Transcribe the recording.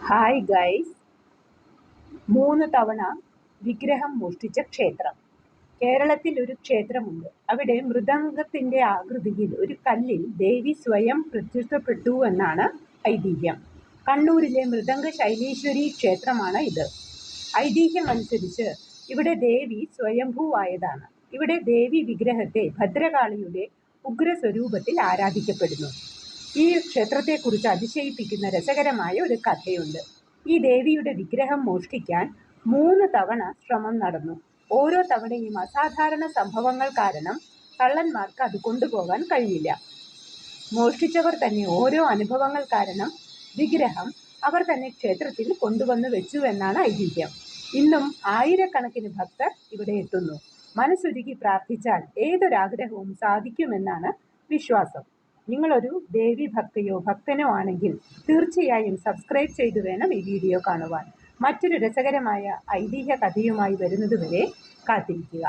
Hi guys, 3 തവണ വിഗ്രഹം മോഷ്ടിച്ച ക്ഷേത്രം. കേരളത്തിൽ ഒരു ക്ഷേത്രമുണ്ട്. അവിടെ മൃദംഗത്തിന്റെ ആകൃതിയിൽ ഒരു കല്ലിൽ ദേവി സ്വയം പ്രത്യക്ഷപ്പെട്ടു എന്നാണ് ഐതിഹ്യം. കണ്ണൂരിലെ മൃദംഗ ശൈലേശ്വരി ക്ഷേത്രമാണ് ഇത്. ഐതിഹ്യമനുസരിച്ച് ഇവിടെ ദേവി സ്വയംഭൂവായതാണ്. ഇവിടെ ദേവി വിഗ്രഹത്തെ ഭദ്രകാളിയുടെ ഉഗ്രസ്വരൂപത്തിൽ ആരാധിക്കപ്പെടുന്നു. ഈ ക്ഷേത്രത്തെക്കുറിച്ച് അതിശയിപ്പിക്കുന്ന രസകരമായ ഒരു കഥയുണ്ട്. ഈ ദേവിയുടെ വിഗ്രഹം മോഷ്ടിക്കാൻ 3 തവണ ശ്രമം നടന്നു. ഓരോ തവണയും അസാധാരണ സംഭവങ്ങൾ കാരണം കള്ളന്മാർക്ക് അത് കൊണ്ടുപോകാൻ കഴിഞ്ഞില്ല. മോഷ്ടിച്ചവർ തന്നെ ഓരോ അനുഭവങ്ങൾ കാരണം വിഗ്രഹം അവർ തന്നെ ക്ഷേത്രത്തിൽ കൊണ്ടുവന്ന് വെച്ചുവെന്നാണ് ഐതിഹ്യം. ഇന്നും ആയിരക്കണക്കിന് ഭക്തർ ഇവിടെ എത്തുന്നു. മനസ്സുരുകി പ്രാർത്ഥിച്ചാൽ ഏതൊരാഗ്രഹവും സാധിക്കുമെന്നാണ് വിശ്വാസം. നിങ്ങളൊരു ദേവി ഭക്തനോ ആണെങ്കിൽ തീർച്ചയായും സബ്സ്ക്രൈബ് ചെയ്തു വേണം ഈ വീഡിയോ കാണുവാൻ. മറ്റൊരു രസകരമായ ഐതിഹ്യ കഥയുമായി വരുന്നതുവരെ കാത്തിരിക്കുക.